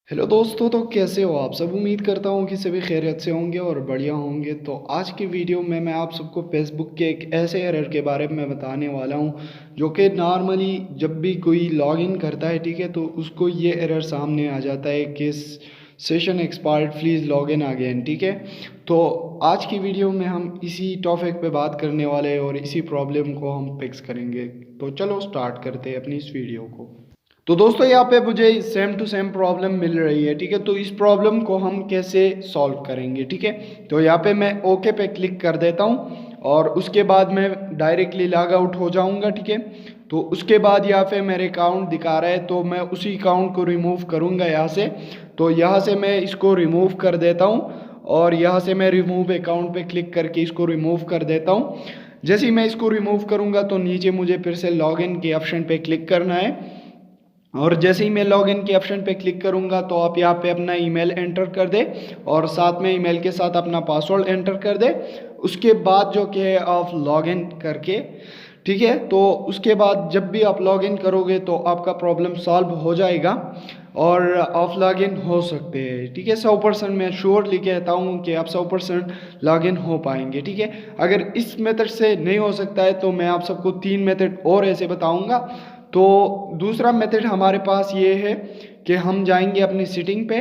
Hello दोस्तों, तो कैसे हो आप सब। उम्मीद करता हूँ कि सभी खैरियत से होंगे और बढ़िया होंगे। तो आज की वीडियो में मैं आप सबको फेसबुक के एक ऐसे एरर के बारे में बताने वाला हूँ जो कि नॉर्मली जब भी कोई लॉगिन करता है, ठीक है, तो उसको ये एरर सामने आ जाता है कि session expired, please login again. ठीक है, तो आज की वीडियो में हम इसी टॉपिक पे बात करने वाले हैं और इसी प्रॉब्लम को हम फिक्स करेंगे। तो चलो स्टार्ट करते हैं अपनी इस वीडियो को। तो दोस्तों, यहाँ पे मुझे सेम टू सेम प्रॉब्लम मिल रही है, ठीक है। तो इस प्रॉब्लम को हम कैसे सॉल्व करेंगे, ठीक है। तो यहाँ पे मैं ओके पे क्लिक कर देता हूँ और उसके बाद मैं डायरेक्टली लॉग आउट हो जाऊँगा, ठीक है। तो उसके बाद यहाँ पे मेरे अकाउंट दिखा रहा है, तो मैं उसी अकाउंट को रिमूव करूँगा यहाँ से। तो यहाँ से मैं इसको रिमूव कर देता हूँ और यहाँ से मैं रिमूव अकाउंट पे क्लिक करके इसको रिमूव कर देता हूँ। जैसे ही मैं इसको रिमूव करूँगा तो नीचे मुझे फिर से लॉगिन के ऑप्शन पे क्लिक करना है और जैसे ही मैं लॉगिन के ऑप्शन पे क्लिक करूंगा तो आप यहाँ पे अपना ईमेल एंटर कर दे और साथ में ईमेल के साथ अपना पासवर्ड एंटर कर दे। उसके बाद जो कि आप लॉगिन करके, ठीक है, तो उसके बाद जब भी आप लॉगिन करोगे तो आपका प्रॉब्लम सॉल्व हो जाएगा और आप लॉगिन हो सकते हैं, ठीक है। 100% मैं श्योरली कहता हूँ कि आप 100% लॉगिन हो पाएंगे, ठीक है। अगर इस मेथड से नहीं हो सकता है तो मैं आप सबको 3 मेथड और ऐसे बताऊँगा। तो दूसरा मेथड हमारे पास ये है कि हम जाएंगे अपनी सेटिंग पे।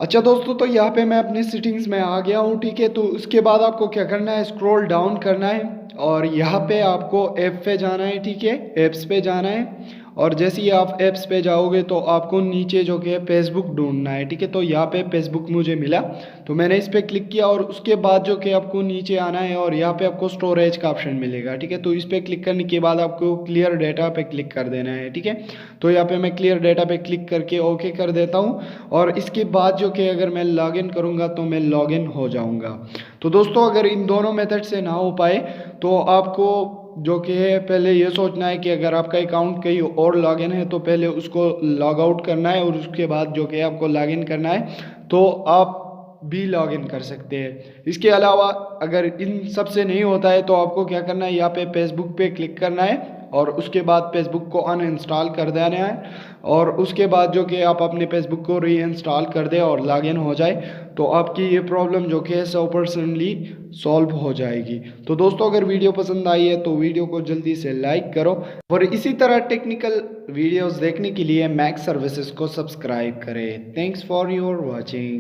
अच्छा दोस्तों, तो यहाँ पे मैं अपनी सेटिंग्स में आ गया हूँ, ठीक है। तो उसके बाद आपको क्या करना है, स्क्रॉल डाउन करना है और यहाँ पे आपको ऐप पे जाना है, ठीक है, ऐप्स पे जाना है। और जैसे ही आप ऐप्स पे जाओगे तो आपको नीचे जो कि है फेसबुक ढूंढना है, ठीक है। तो यहाँ पे फेसबुक मुझे मिला तो मैंने इस पर क्लिक किया और उसके बाद जो कि आपको नीचे आना है और यहाँ पे आपको स्टोरेज का ऑप्शन मिलेगा, ठीक है। तो इस पर क्लिक करने के बाद आपको क्लियर डेटा पे क्लिक कर देना है, ठीक है। तो यहाँ पे मैं क्लियर डेटा पे क्लिक करके ओके कर देता हूँ और इसके बाद जो कि अगर मैं लॉगिन करूँगा तो मैं लॉगिन हो जाऊँगा। तो दोस्तों, अगर इन दोनों मेथड से ना हो पाए तो आपको जो कि है पहले ये सोचना है कि अगर आपका अकाउंट कहीं और लॉगिन है तो पहले उसको लॉग आउट करना है और उसके बाद जो कि आपको लॉगिन करना है तो आप भी लॉगिन कर सकते हैं। इसके अलावा अगर इन सब से नहीं होता है तो आपको क्या करना है, यहाँ पे फेसबुक पे क्लिक करना है और उसके बाद फेसबुक को अनइंस्टॉल कर देना है और उसके बाद जो कि आप अपने फेसबुक को री इंस्टॉल कर दें और लॉगिन हो जाए तो आपकी ये प्रॉब्लम जो कि है 100% सॉल्व हो जाएगी। तो दोस्तों, अगर वीडियो पसंद आई है तो वीडियो को जल्दी से लाइक करो और इसी तरह टेक्निकल वीडियोस देखने के लिए मैक्स सर्विसेज को सब्सक्राइब करें। Thanks for your watching.